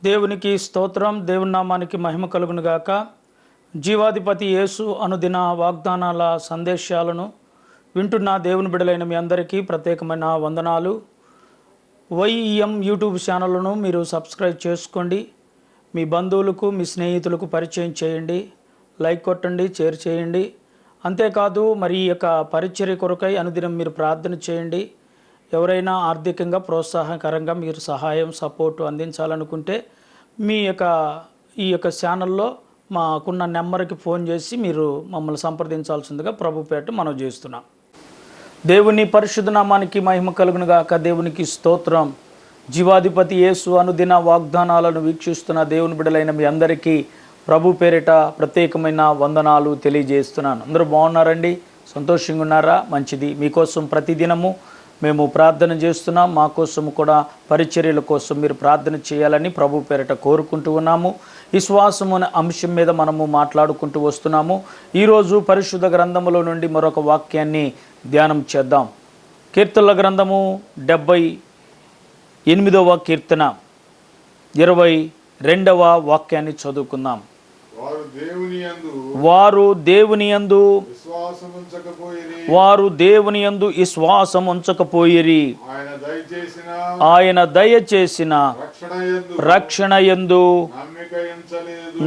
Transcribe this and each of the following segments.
దేవునికి స్తోత్రం. దేవుని నామానికి మహిమ కలుగును గాక. జీవాధిపతి యేసు అనుదిన వాగ్దానాల సందేశాలను వింటున్న దేవుని బిడలైన మీ అందరికీ ప్రత్యేకమైన వందనాలు. వైఈఎం యూట్యూబ్ ఛానల్ను మీరు సబ్స్క్రైబ్ చేసుకోండి. మీ బంధువులకు మీ స్నేహితులకు పరిచయం చేయండి. లైక్ కొట్టండి, షేర్ చేయండి. అంతేకాదు మరి ఈ యొక్క పరిచర్య కొరకై అనుదినం మీరు ప్రార్థన చేయండి. ఎవరైనా ఆర్థికంగా ప్రోత్సాహకరంగా మీరు సహాయం సపోర్టు అందించాలనుకుంటే ఈ యొక్క ఛానల్లో మాకున్న నెంబర్కి ఫోన్ చేసి మీరు మమ్మల్ని సంప్రదించాల్సిందిగా ప్రభుపేట మనం చేస్తున్నాం. దేవుని పరిశుద్ధ నామానికి మహిమ కలుగును గాక. దేవునికి స్తోత్రం. జీవాధిపతి యేసు అనుదిన వాగ్దానాలను వీక్షిస్తున్న దేవుని బిడలైన మీ అందరికీ ప్రభు పేరిట ప్రత్యేకమైన వందనాలు తెలియజేస్తున్నాను. అందరూ బాగున్నారండి? సంతోషంగా ఉన్నారా? మంచిది. మీకోసం ప్రతిదినము మేము ప్రార్థన చేస్తున్నాం. మా కోసము కూడా పరిచర్యల కోసం మీరు ప్రార్థన చేయాలని ప్రభు పేరిట కోరుకుంటూ ఉన్నాము. విశ్వాసం అనే అంశం మీద మనము మాట్లాడుకుంటూ వస్తున్నాము. ఈరోజు పరిశుద్ధ గ్రంథములో నుండి మరొక వాక్యాన్ని ధ్యానం చేద్దాం. కీర్తనల గ్రంథము 78వ కీర్తన 22వ వాక్యాన్ని చదువుకుందాం. వారు దేవుని యందు విశ్వాసం ఉంచకపోయిరి. ఆయన దయచేసిన రక్షణ యందు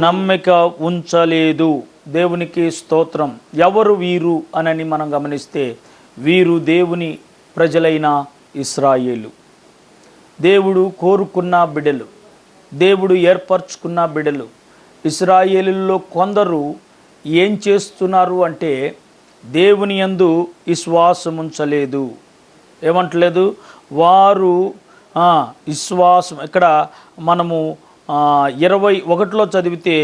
నమ్మిక ఉంచలేదు. దేవునికి స్తోత్రం. ఎవరు వీరు అనని మనం గమనిస్తే, వీరు దేవుని ప్రజలైన ఇశ్రాయేలు. దేవుడు కోరుకున్న బిడ్డలు, దేవుడు ఏర్పరచుకున్న బిడ్డలు. ఇశ్రాయేలులో కొందరు ఏం చేస్తున్నారు అంటే దేవుని యందు విశ్వాసం ఉంచలేదు. ఏమంటలేదు? వారు విశ్వాసం. ఇక్కడ మనము 21లో చదివితే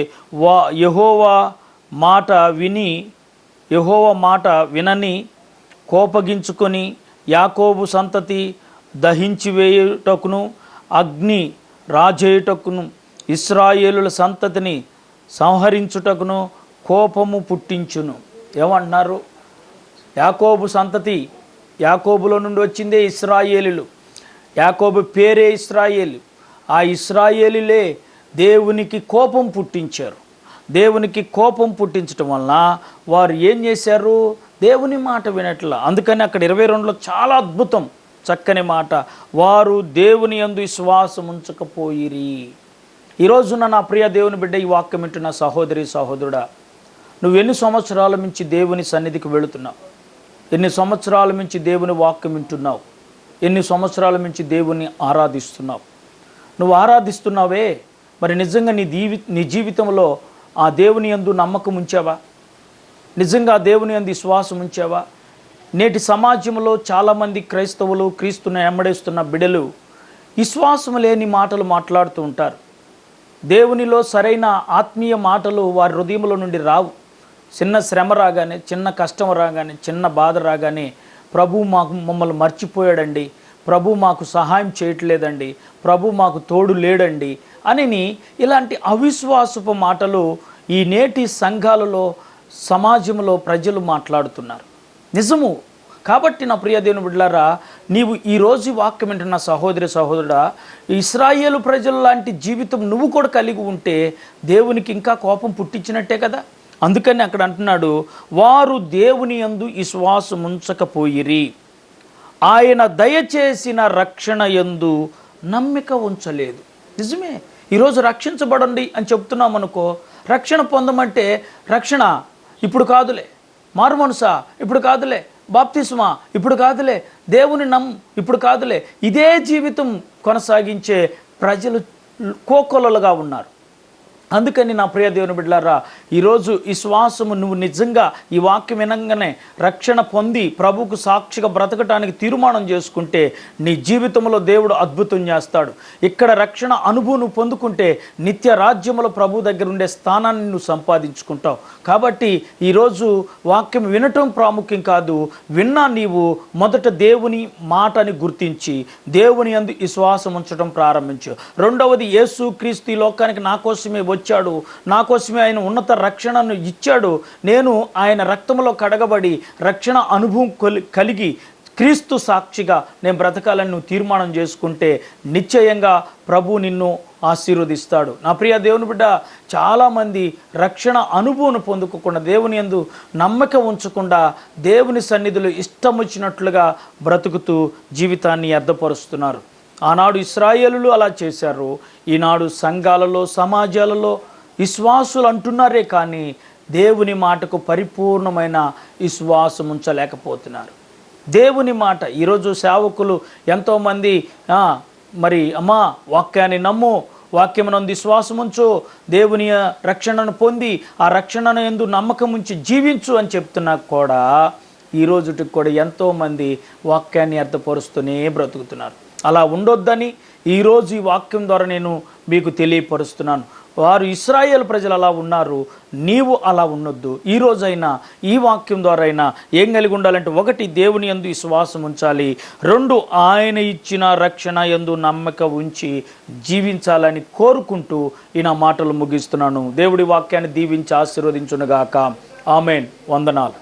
యెహోవా మాట వినని కోపగించుకొని యాకోబు సంతతి దహించివేయుటకును అగ్ని రాజేయుటకును ఇశ్రాయేలుల సంతతిని సంహరించుటకును కోపము పుట్టించును. ఏమంటున్నారు? యాకోబు సంతతి, యాకోబులో నుండి వచ్చిందే ఇశ్రాయేలులు. యాకోబు పేరే ఇశ్రాయేలు. ఆ ఇశ్రాయేలులే దేవునికి కోపం పుట్టించారు. దేవునికి కోపం పుట్టించటం వలన వారు ఏం చేశారు? దేవుని మాట వినట్లా. అందుకని అక్కడ 22లో చాలా అద్భుతం, చక్కని మాట. వారు దేవుని యందు విశ్వాసం ఉంచకపోయిరి. ఈరోజున నా ప్రియ దేవుని బిడ్డ, ఈ వాక్యం వింటున్న సహోదరి సహోదరుడా, నువ్వు ఎన్ని సంవత్సరాల నుంచి దేవుని సన్నిధికి వెళుతున్నావు? ఎన్ని సంవత్సరాల నుంచి దేవుని వాక్యం వింటున్నావు? ఎన్ని సంవత్సరాల నుంచి దేవుని ఆరాధిస్తున్నావు? నువ్వు ఆరాధిస్తున్నావే, మరి నిజంగా నీ జీవితంలో ఆ దేవుని యందు నమ్మకం ఉంచావా? నిజంగా దేవుని యందు విశ్వాసం ఉంచావా? నేటి సమాజంలో చాలామంది క్రైస్తవులు, క్రీస్తుని ఎమ్మడేస్తున్న బిడ్డలు విశ్వాసం లేని మాటలు మాట్లాడుతూ ఉంటారు. దేవునిలో సరైన ఆత్మీయ మాటలు వారి హృదయంలో నుండి రావు. చిన్న శ్రమ రాగానే, చిన్న కష్టం రాగానే, చిన్న బాధ రాగానే ప్రభు మమ్మల్ని మర్చిపోయాడండి, ప్రభు మాకు సహాయం చేయట్లేదండి, ప్రభు మాకు తోడు లేడండి అని ఇలాంటి అవిశ్వాసపు మాటలు ఈ నేటి సంఘాలలో, సమాజంలో ప్రజలు మాట్లాడుతున్నారు. నిజము. కాబట్టి నా ప్రియ దేవుని బిడ్డలారా, నీవు ఈరోజు వాక్యం వింటున్న సహోదరి సహోదరుడా, ఇశ్రాయేలు ప్రజల లాంటి జీవితం నువ్వు కూడా కలిగి ఉంటే దేవునికి ఇంకా కోపం పుట్టించినట్టే కదా. అందుకని అక్కడ అంటున్నాడు, వారు దేవుని యందు విశ్వాసం ఉంచకపోయిరి. ఆయన దయచేసిన రక్షణ యందు నమ్మిక ఉంచలేదు. నిజమే. ఈరోజు రక్షించబడండి అని చెప్తున్నాం అనుకో, రక్షణ పొందమంటే రక్షణ ఇప్పుడు కాదులే, మారుమనసా ఇప్పుడు కాదులే, బాప్తిస్మా ఇప్పుడు కాదులే, దేవుని ఇప్పుడు కాదులే. ఇదే జీవితం కొనసాగించే ప్రజలు కోకొల్లలుగా ఉన్నారు. అందుకని నా ప్రియ దేవుని బిడ్డలారా, ఈరోజు విశ్వాసము నువ్వు నిజంగా ఈ వాక్యం వినంగానే రక్షణ పొంది ప్రభువుకు సాక్షిగా బ్రతకటానికి తీర్మానం చేసుకుంటే నీ జీవితంలో దేవుడు అద్భుతం చేస్తాడు. ఇక్కడ రక్షణ అనుభవం నువ్వు పొందుకుంటే నిత్య రాజ్యములో ప్రభు దగ్గర ఉండే స్థానాన్ని నువ్వు సంపాదించుకుంటావు. కాబట్టి ఈరోజు వాక్యం వినటం ప్రాముఖ్యం కాదు, విన్నా నీవు మొదట దేవుని మాటని గుర్తించి దేవుని యందు విశ్వాసం ఉంచడం ప్రారంభించు. రెండవది, యేసు క్రీస్తు ఈ లోకానికి నా కోసమే వచ్చాడు, నా కోసమే ఆయన ఉన్నత రక్షణను ఇచ్చాడు. నేను ఆయన రక్తంలో కడగబడి రక్షణ అనుభవం కలిగి క్రీస్తు సాక్షిగా నేను బ్రతకాలని నువ్వు తీర్మానం చేసుకుంటే నిశ్చయంగా ప్రభు నిన్ను ఆశీర్వదిస్తాడు. నా ప్రియ దేవుని బిడ్డ, చాలామంది రక్షణ అనుభవం పొందుకోకుండా, దేవుని యందు నమ్మకం ఉంచకుండా దేవుని సన్నిధిలో ఇష్టం వచ్చినట్లుగా బ్రతుకుతూ జీవితాన్ని అర్థపరుస్తున్నారు. ఆనాడు ఇశ్రాయేలులు అలా చేశారు. ఈనాడు సంఘాలలో, సమాజాలలో విశ్వాసులు అంటున్నారే కానీ దేవుని మాటకు పరిపూర్ణమైన విశ్వాసం ఉంచలేకపోతున్నారు. దేవుని మాట ఈరోజు సేవకులు ఎంతోమంది మరి అమ్మా వాక్యాన్ని నమ్ము, వాక్యమునందు విశ్వాసం ఉంచు, దేవుని రక్షణను పొంది ఆ రక్షణను యందు నమ్మకం ఉంచి జీవించు అని చెప్తున్నా కూడా ఈ రోజుటికి కూడా ఎంతోమంది వాక్యాన్ని అర్థపరుస్తూనే బ్రతుకుతున్నారు. అలా ఉండొద్దని ఈరోజు ఈ వాక్యం ద్వారా నేను మీకు తెలియపరుస్తున్నాను. వారు ఇశ్రాయేలు ప్రజలు అలా ఉన్నారు, నీవు అలా ఉండొద్దు. ఈ రోజైనా ఈ వాక్యం ద్వారా అయినా ఏం కలిగి ఉండాలంటే, 1 దేవుని యందు విశ్వాసం ఉంచాలి, 2 ఆయన ఇచ్చిన రక్షణ యందు నమ్మకం ఉంచి జీవించాలని కోరుకుంటూ ఈ నా మాటలు ముగిస్తున్నాను. దేవుడి వాక్యాన్ని దీవించి ఆశీర్వదించునుగాక. ఆమేన్. వందనాలు.